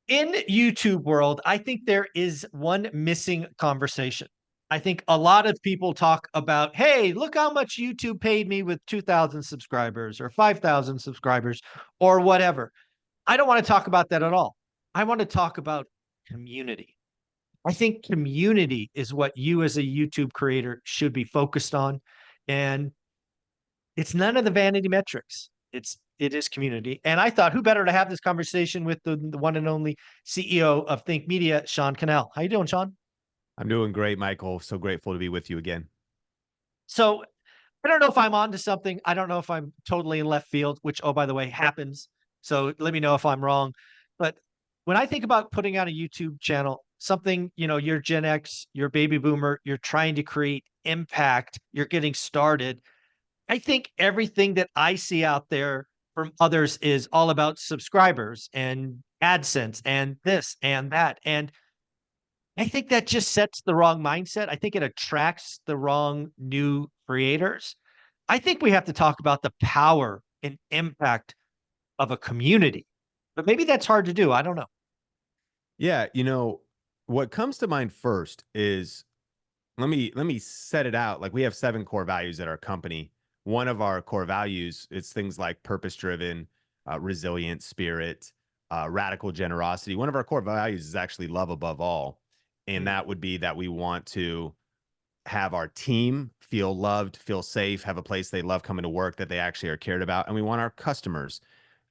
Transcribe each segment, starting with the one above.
In YouTube world, I think there is one missing conversation. I think a lot of people talk about, hey, look how much YouTube paid me with 2,000 subscribers or 5,000 subscribers or whatever. I don't want to talk about that at all. I want to talk about community. I think community is what you as a YouTube creator should be focused on. And it's none of the vanity metrics. It is community. And I thought, who better to have this conversation with the one and only CEO of Think Media, Sean Cannell. How you doing, Sean? I'm doing great, Michael. So grateful to be with you again. So I don't know if I'm onto something. I don't know if I'm totally in left field, which, oh, by the way, happens. So let me know if I'm wrong. But when I think about putting out a YouTube channel, something, you're Gen X, you're baby boomer, you're trying to create impact, you're getting started. I think everything that I see out there from others is all about subscribers and AdSense and this and that. And I think that just sets the wrong mindset. I think it attracts the wrong new creators. I think we have to talk about the power and impact of a community, but maybe that's hard to do. I don't know. Yeah, what comes to mind first is let me set it out. Like we have 7 core values at our company. One of our core values is things like purpose driven, resilient spirit, radical generosity. One of our core values is actually love above all. And Mm, that would be that we want to have our team feel loved, feel safe, have a place they love coming to work, that they actually are cared about. And we want our customers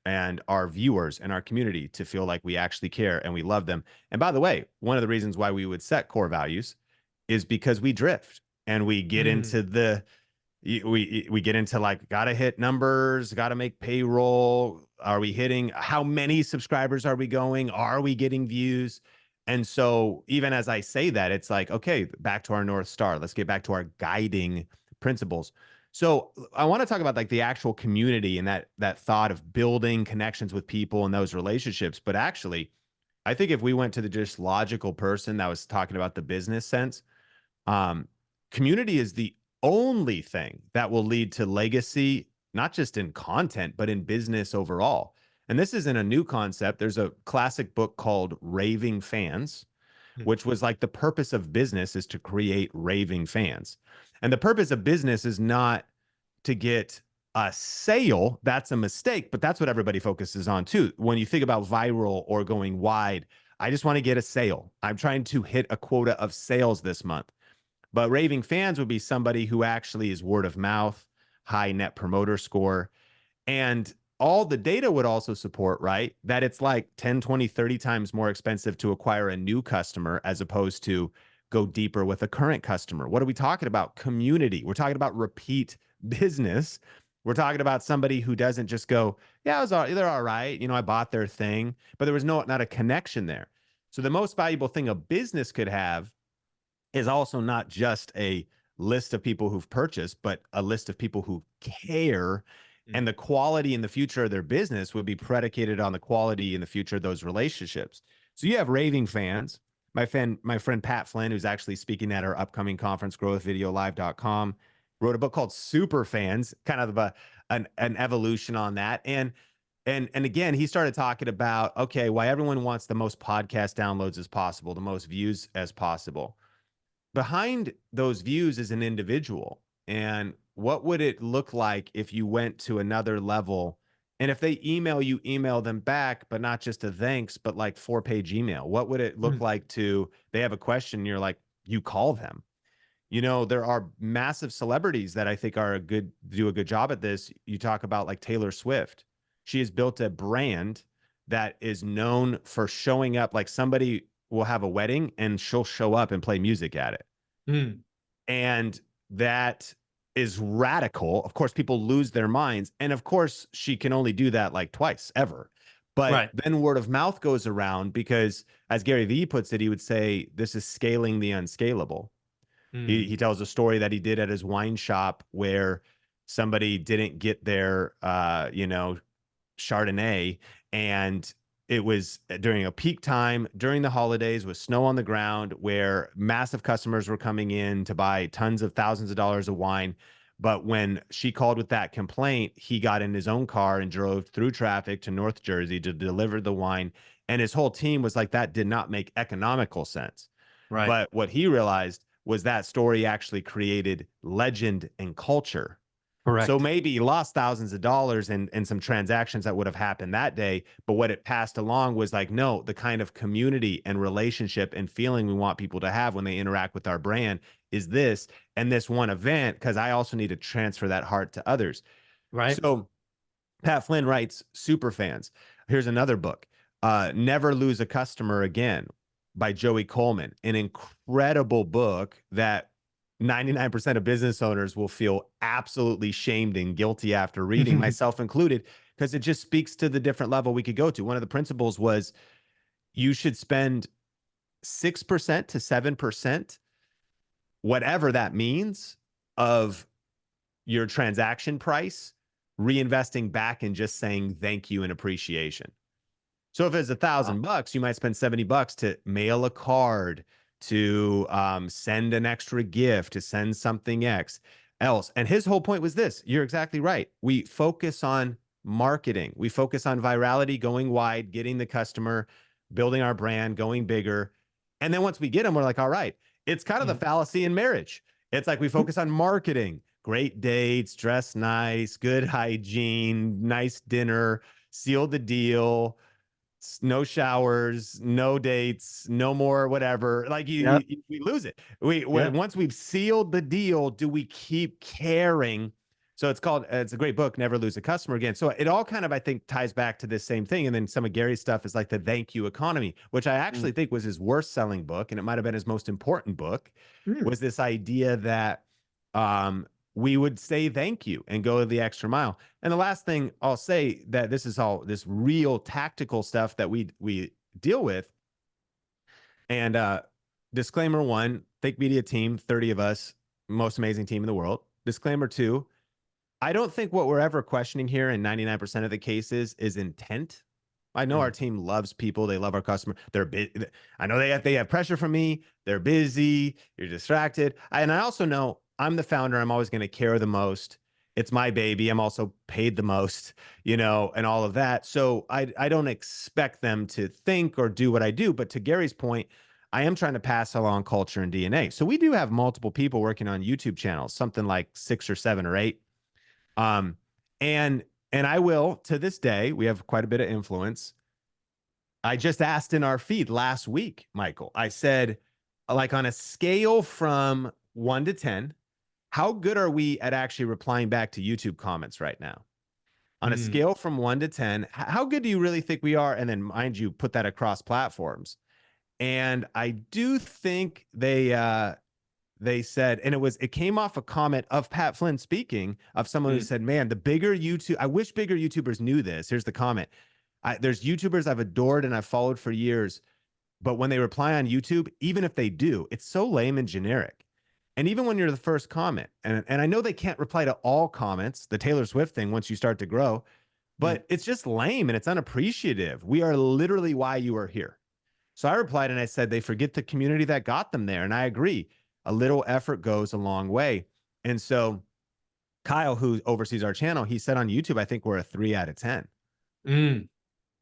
and our viewers and our community to feel like we actually care and we love them. And by the way, one of the reasons why we would set core values is because we drift and we get mm, into we get into like, gotta hit numbers, gotta make payroll. Are we hitting, how many subscribers are we going? Are we getting views? And so even as I say that, it's like, okay, back to our North Star. Let's get back to our guiding principles. So I want to talk about like the actual community and that thought of building connections with people and those relationships. But actually, I think if we went to the just logical person that was talking about the business sense, um, community is the only thing that will lead to legacy, not just in content, but in business overall. And this isn't a new concept. There's a classic book called Raving Fans, mm, which was like the purpose of business is to create raving fans. And the purpose of business is not to get a sale. That's a mistake, but that's what everybody focuses on too. When you think about viral or going wide, I just want to get a sale. I'm trying to hit a quota of sales this month. But raving fans would be somebody who actually is word of mouth, high net promoter score. And all the data would also support, right, that it's like 10, 20, 30 times more expensive to acquire a new customer as opposed to go deeper with a current customer. What are we talking about? Community. We're talking about repeat business. We're talking about somebody who doesn't just go, yeah, they're all right. I bought their thing, but there was not a connection there. So the most valuable thing a business could have is also not just a list of people who've purchased, but a list of people who care. mm. And the quality in the future of their business would be predicated on the quality in the future of those relationships. So you have raving fans. My friend Pat Flynn, who's actually speaking at our upcoming conference, growthvideolive.com, wrote a book called Super Fans, kind of an evolution on that. And again, he started talking about, okay, why everyone wants the most podcast downloads as possible, the most views as possible. Behind those views is an individual. And what would it look like if you went to another level? And if they email you, email them back, but not just a thanks, but like 4-page email. What would it look Mm. like to, they have a question, you're like, you call them. There are massive celebrities that I think do a good job at this. You talk about like Taylor Swift. She has built a brand that is known for showing up. Like somebody will have a wedding and she'll show up and play music at it. Mm. And that is radical. Of course, people lose their minds. And of course, she can only do that like twice ever. But Right. then word of mouth goes around because, as Gary Vee puts it, he would say, this is scaling the unscalable. He, Mm. he tells a story that he did at his wine shop where somebody didn't get their, Chardonnay, and it was during a peak time during the holidays with snow on the ground where massive customers were coming in to buy tons of thousands of dollars of wine. But when she called with that complaint, he got in his own car and drove through traffic to North Jersey to deliver the wine. And his whole team was like, that did not make economical sense. Right. But what he realized was that story actually created legend and culture. So Correct. maybe he lost thousands of dollars in some transactions that would have happened that day. But what it passed along was like, no, the kind of community and relationship and feeling we want people to have when they interact with our brand is this and this one event, because I also need to transfer that heart to others. Right. So Pat Flynn writes super fans. Here's another book, Never Lose a Customer Again by Joey Coleman, an incredible book that 99% of business owners will feel absolutely shamed and guilty after reading, myself included, because it just speaks to the different level we could go to. One of the principles was you should spend 6% to 7%, whatever that means, of your transaction price, reinvesting back and just saying thank you and appreciation. So if it's $1,000, you might spend $70 to mail a card, to send an extra gift, to send something else. And his whole point was this: you're exactly right. We focus on marketing. We focus on virality, going wide, getting the customer, building our brand, going bigger. And then once we get them, we're like, all right, it's kind of the fallacy in marriage. It's like we focus on marketing, great dates, dress nice, good hygiene, nice dinner, seal the deal, no showers, no dates, no more whatever. Like Yep. we lose it. Yeah. Once we've sealed the deal, do we keep caring? So it's a great book, Never Lose a Customer Again. So it all kind of, I think, ties back to this same thing. And then some of Gary's stuff is like the thank you economy, which I actually think was his worst selling book. And it might've been his most important book, was this idea that, we would say thank you and go the extra mile. And the last thing I'll say, that this is all this real tactical stuff that we deal with. And disclaimer one, Think Media team, 30 of us, most amazing team in the world. Disclaimer two, I don't think what we're ever questioning here in 99% of the cases is intent. I know our team loves people. They love our customer. I know they have pressure from me. They're busy. You're distracted. And I also know I'm the founder. I'm always going to care the most. It's my baby. I'm also paid the most, and all of that. So I don't expect them to think or do what I do. But to Gary's point, I am trying to pass along culture and DNA. So we do have multiple people working on YouTube channels, something like 6 or 7 or 8. And I will, to this day, we have quite a bit of influence. I just asked in our feed last week, Michael, I said, like, on a scale from 1 to 10, how good are we at actually replying back to YouTube comments right now? On a scale from 1 to 10, how good do you really think we are? And then, mind you, put that across platforms. And I do think they said, and it came off a comment of Pat Flynn speaking, of someone who said, man, the bigger YouTube, I wish bigger YouTubers knew this. Here's the comment. There's YouTubers I've adored and I've followed for years, but when they reply on YouTube, even if they do, it's so lame and generic. And even when you're the first comment, and I know they can't reply to all comments, the Taylor Swift thing, once you start to grow, but it's just lame and it's unappreciative. We are literally why you are here. So I replied and I said, they forget the community that got them there. And I agree. A little effort goes a long way. And so Kyle, who oversees our channel, he said on YouTube, I think we're a 3 out of 10.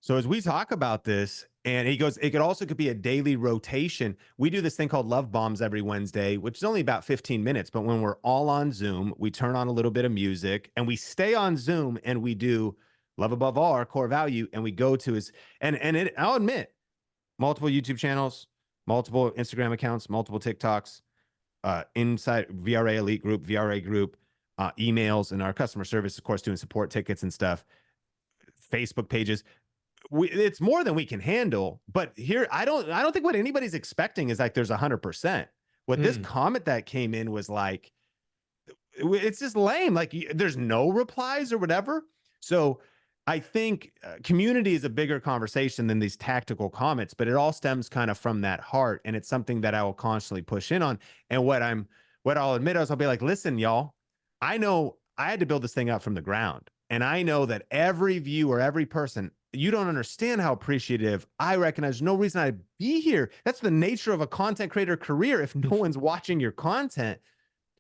So as we talk about this, and he goes, it could be a daily rotation. We do this thing called Love Bombs every Wednesday, which is only about 15 minutes. But when we're all on Zoom, we turn on a little bit of music and we stay on Zoom and we do love above all, our core value. And we go to his, I'll admit, multiple YouTube channels, multiple Instagram accounts, multiple TikToks, inside VRA Elite Group, VRA Group, emails, and our customer service, of course, doing support tickets and stuff, Facebook pages. It's more than we can handle. But here, I don't think what anybody's expecting is like there's 100%. What this comment that came in was like, it's just lame. Like, there's no replies or whatever. So I think community is a bigger conversation than these tactical comments, but it all stems kind of from that heart. And it's something that I will constantly push in on. And what I'll admit is I'll be like, listen, y'all, I know I had to build this thing up from the ground. And I know that every viewer, every person, you don't understand how appreciative I recognize. No reason I'd be here. That's the nature of a content creator career. If no one's watching your content,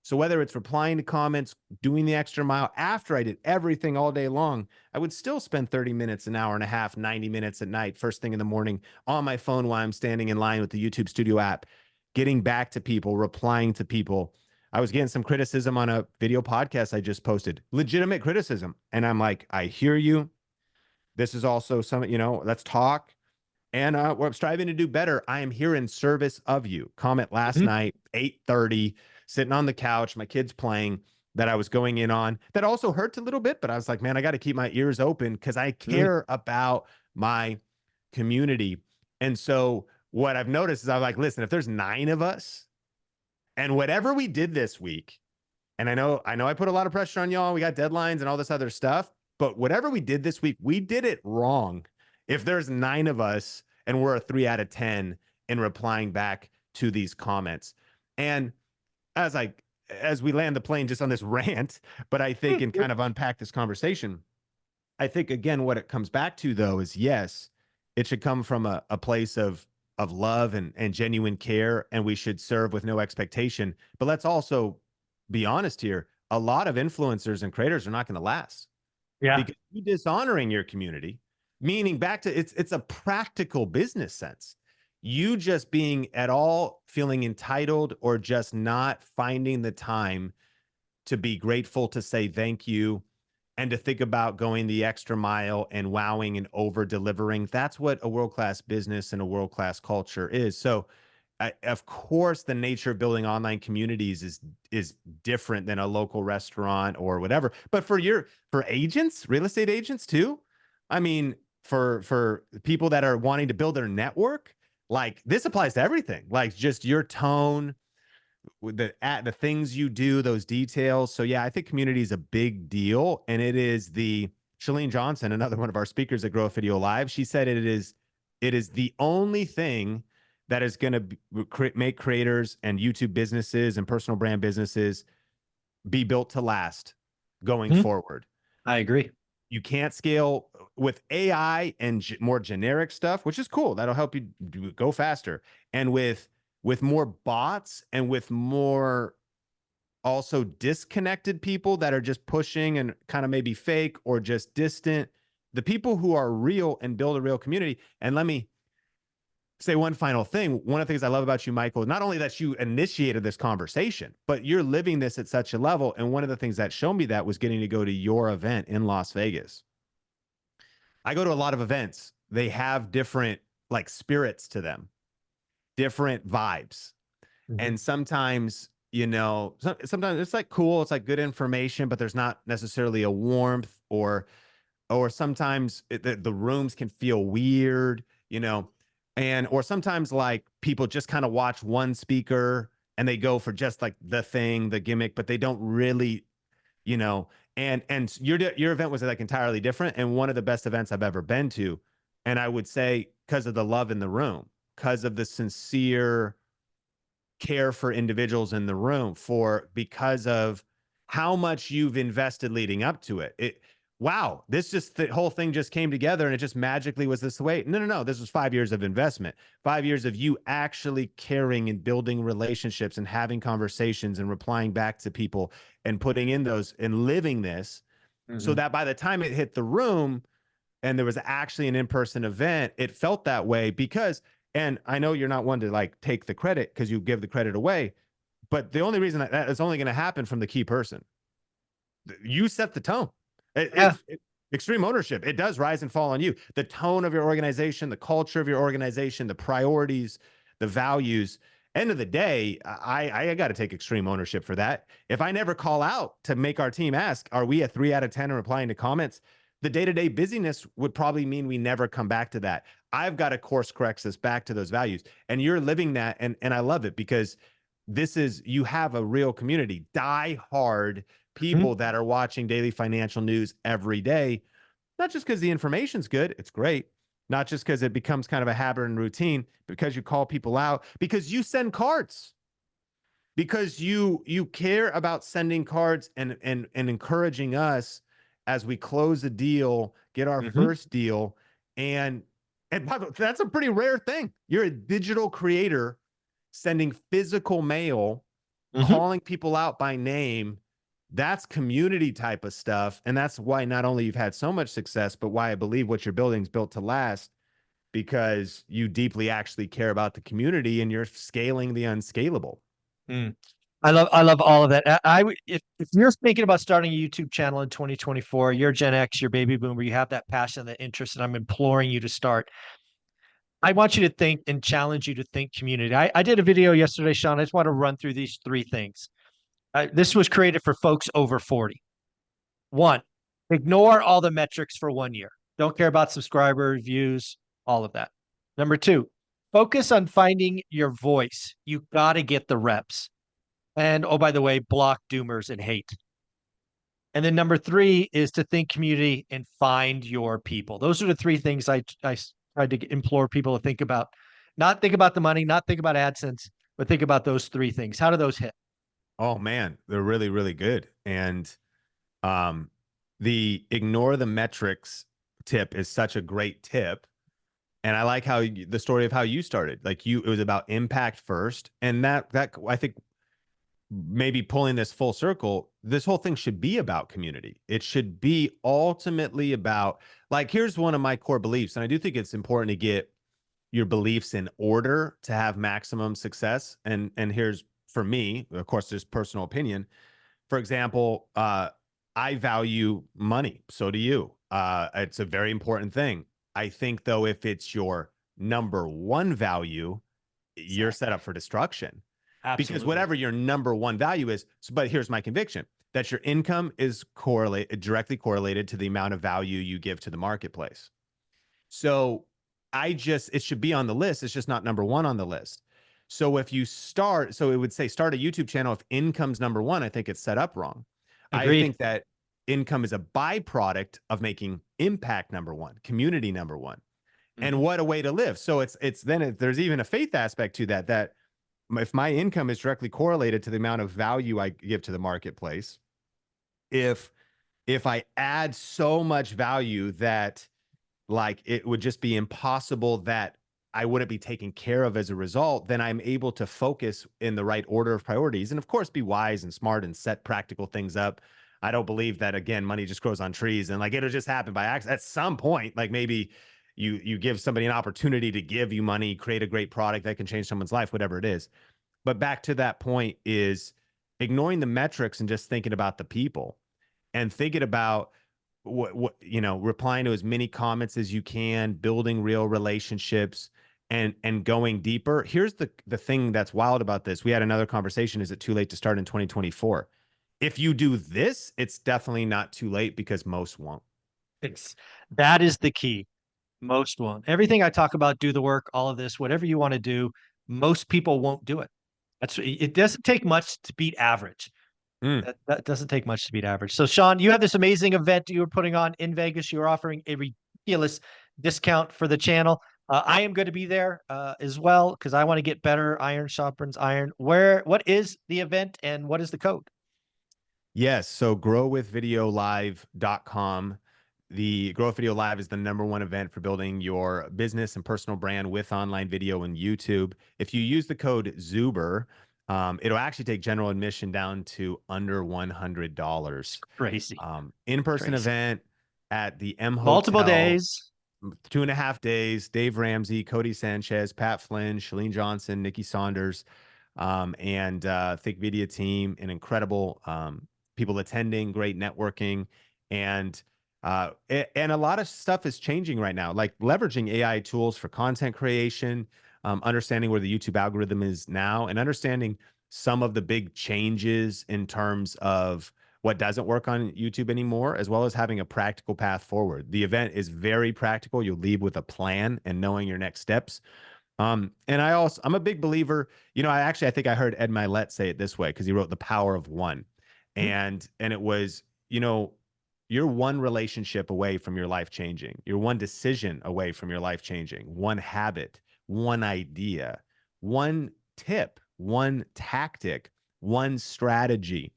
So whether it's replying to comments, doing the extra mile after I did everything all day long, I would still spend 30 minutes, an hour and a half, 90 minutes at night, first thing in the morning on my phone while I'm standing in line with the YouTube Studio app, getting back to people, replying to people. I was getting some criticism on a video podcast I just posted, legitimate criticism. And I'm like, I hear you. This is also some, let's talk. And we're striving to do better. I am here in service of you. Comment last Mhm. night, 8:30, sitting on the couch, my kids playing, that I was going in on. That also hurts a little bit, but I was like, man, I got to keep my ears open because I Mm. care about my community. And so what I've noticed is I'm like, listen, if there's 9 of us and whatever we did this week, and I put a lot of pressure on y'all. We got deadlines and all this other stuff, but whatever we did this week, we did it wrong. If there's 9 of us and we're a 3 out of 10 in replying back to these comments. And as we land the plane just on this rant, but I think and kind of unpack this conversation, I think again, what it comes back to though is yes, it should come from a place of love and genuine care, and we should serve with no expectation. But let's also be honest here. A lot of influencers and creators are not going to last Yeah. because you dishonoring your community, meaning back to it's a practical business sense. You just being at all feeling entitled or just not finding the time to be grateful, to say thank you, and to think about going the extra mile and wowing and over delivering. That's what a world class business and a world class culture is. So, of course, the nature of building online communities is different than a local restaurant or whatever. But for agents, real estate agents too. I mean, for people that are wanting to build their network, like this applies to everything. Like just your tone, with the things you do, those details. So yeah, I think community is a big deal, and it is the Shalene Johnson, another one of our speakers at Grow Video Live. She said it is the only thing that is going to make creators and YouTube businesses and personal brand businesses be built to last going Mhm. forward. I agree. You can't scale with AI and more generic stuff, which is cool. That'll help you go faster. And with more bots and with more also disconnected people that are just pushing and kind of maybe fake or just distant, the people who are real and build a real community. And let me say one final thing. One of the things I love about you, Michael, not only that you initiated this conversation, but you're living this at such a level. And one of the things that showed me that was getting to go to your event in Las Vegas. I go to a lot of events. They have different like spirits to them, different vibes. Mhm. And sometimes, sometimes it's like cool, it's like good information, but there's not necessarily a warmth, or sometimes the rooms can feel weird, or sometimes like people just kind of watch one speaker and they go for just like the thing, the gimmick, but they don't really, you know, and your event was like entirely different and one of the best events I've ever been to. And I would say because of the love in the room, because of the sincere care for individuals in the room, because of how much you've invested leading up to it. Wow, the whole thing just came together and it just magically was this way. No, no, no. This was 5 years of investment, 5 years of you actually caring and building relationships and having conversations and replying back to people and putting in those and living this, so Mhm. that by the time it hit the room, and there was actually an in-person event, it felt that way because, and I know you're not one to like take the credit because you give the credit away, but the only reason that is only going to happen from the key person. You set the tone. Yeah. Extreme ownership. It does rise and fall on you. The tone of your organization, the culture of your organization, the priorities, the values. End of the day, I got to take extreme ownership for that. If I never call out to make our team ask, are we a 3 out of 10 in replying to comments? The day-to-day busyness would probably mean we never come back to that. I've got to course correct us back to those values. And you're living that. And I love it because you have a real community, die hard Mhm. people that are watching daily financial news every day, not just because the information's good, it's great, not just because it becomes kind of a habit and routine, because you call people out, because you send cards, because you care about sending cards and encouraging us as we close a deal, get our Mhm. first deal. And by the way, that's a pretty rare thing. You're a digital creator sending physical mail Mhm. calling people out by name, that's community type of stuff. And that's why not only you've had so much success, but why I believe what you're building is built to last, because you deeply actually care about the community and you're scaling the unscalable. Mm. I love all of that. If you're thinking about starting a YouTube channel in 2024, you're Gen X, you're baby boomer, you have that passion, that interest, and I'm imploring you to start. I want you to think and challenge you to think community. I did a video yesterday, Sean. I just want to run through these three things. This was created for folks over 40. One, ignore all the metrics for 1 year. Don't care about subscribers, views, all of that. Number two, focus on finding your voice. You got to get the reps. And oh, by the way, block doomers and hate. And then number three is to think community and find your people. Those are the three things I tried to implore people to think about. Not think about the money, not think about AdSense, but think about those three things. How do those hit? Oh man, they're really, really good. And um, the ignore the metrics tip is such a great tip. And I like how the story of how you started. Like it was about impact first, and that I think maybe pulling this full circle, this whole thing should be about community. It should be ultimately about, like, here's one of my core beliefs, and I do think it's important to get your beliefs in order to have maximum success. And here's, for me, of course, there's personal opinion. For example, I value money. So do you. It's a very important thing. I think, though, if it's your number one value, you're set Exactly. up for destruction, because Absolutely. whatever your number one value is. So, but here's my conviction that your income is directly correlated to the amount of value you give to the marketplace. So it should be on the list. It's just not number one on the list. So if you start, so it would say start a YouTube channel. If income's number one, I think it's set up wrong. I Agreed. think that income is a byproduct of making impact number one, community number one. And Mhm. what a way to live. So there's even a faith aspect to that, that if my income is directly correlated to the amount of value I give to the marketplace, if I add so much value that, like, it would just be impossible that I wouldn't be taken care of as a result, then I'm able to focus in the right order of priorities. And of course, be wise and smart and set practical things up. I don't believe that, again, money just grows on trees and like it'll just happen by accident. At some point, like maybe you give somebody an opportunity to give you money, create a great product that can change someone's life, whatever it is. But back to that point is ignoring the metrics and just thinking about the people, and thinking about replying to as many comments as you can, building real relationships, and going deeper. Here's the thing that's wild about this. We had another conversation. Is it too late to start in 2024? If you do this, it's definitely not too late, because most won't. It's that is the key. Most won't. Everything I talk about, do the work, all of this, whatever you want to do, most people won't do it. It doesn't take much to beat average. Mm. That doesn't take much to beat average. So, Sean, you have this amazing event you were putting on in Vegas. You're offering a ridiculous discount for the channel. I am going to be there as well because I want to get better. Iron sharpens iron. What is the event and what is the code? Yes. So growwithvideolive.com. The Grow with Video Live is the number one event for building your business and personal brand with online video and YouTube. If you use the code Zuber, it'll actually take general admission down to under $100. Crazy, In-person crazy. event at the M Multiple Hotel, days. 2.5 days. Dave Ramsey, Cody Sanchez, Pat Flynn, Shalene Johnson, Nikki Saunders, and Thick Media team, and incredible people attending, great networking, and a lot of stuff is changing right now, like leveraging AI tools for content creation, understanding where the YouTube algorithm is now, and understanding some of the big changes in terms of what doesn't work on YouTube anymore, as well as having a practical path forward. The event is very practical. You'll leave with a plan and knowing your next steps. And I'm a big believer, I think I heard Ed Milet say it this way, because he wrote The Power of One. Hmm. And it was, you're one relationship away from your life changing. You're one decision away from your life changing. One habit, one idea, one tip, one tactic, one strategy.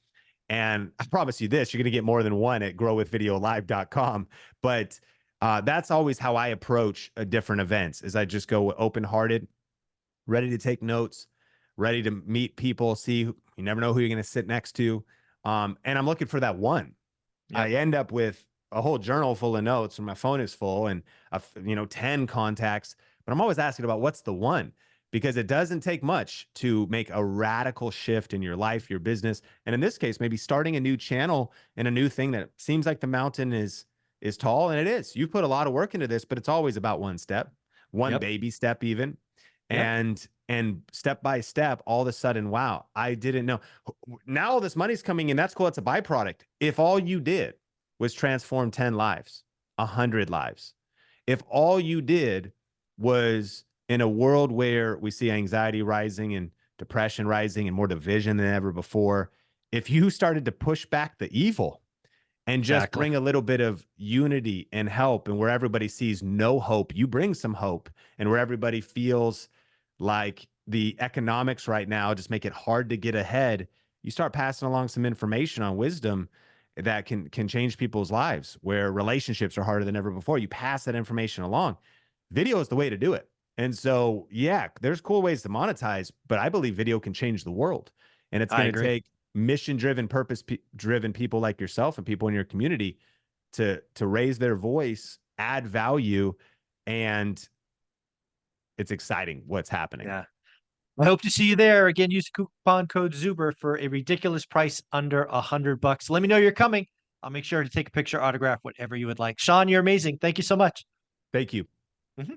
And I promise you this, you're going to get more than one at growwithvideolive.com. But that's always how I approach different events, is I just go open-hearted, ready to take notes, ready to meet people, see You never know who you're going to sit next to. And I'm looking for that one. Yep. I end up with a whole journal full of notes and my phone is full and, 10 contacts, but I'm always asking about what's the one, because it doesn't take much to make a radical shift in your life, your business. And in this case, maybe starting a new channel and a new thing that seems like the mountain is tall, and it is. You put a lot of work into this, but it's always about one step, one Yep. baby step even. Yep. And step by step, all of a sudden, wow, I didn't know. Now all this money's coming in. That's cool. It's a byproduct. If all you did was transform 10 lives, 100 lives, if all you did was, in a world where we see anxiety rising and depression rising and more division than ever before, if you started to push back the evil and just Exactly. bring a little bit of unity and help, and where everybody sees no hope, you bring some hope, and where everybody feels like the economics right now just make it hard to get ahead, you start passing along some information on wisdom that can change people's lives, where relationships are harder than ever before. You pass that information along. Video is the way to do it. And so, yeah, there's cool ways to monetize, but I believe video can change the world. And it's I going to agree. take mission driven, purpose driven people like yourself and people in your community to raise their voice, add value, and it's exciting what's happening. Yeah. I hope to see you there. Again, use the coupon code Zuber for a ridiculous price under $100. Let me know you're coming. I'll make sure to take a picture, autograph, whatever you would like. Sean, you're amazing. Thank you so much. Thank you. Mhm.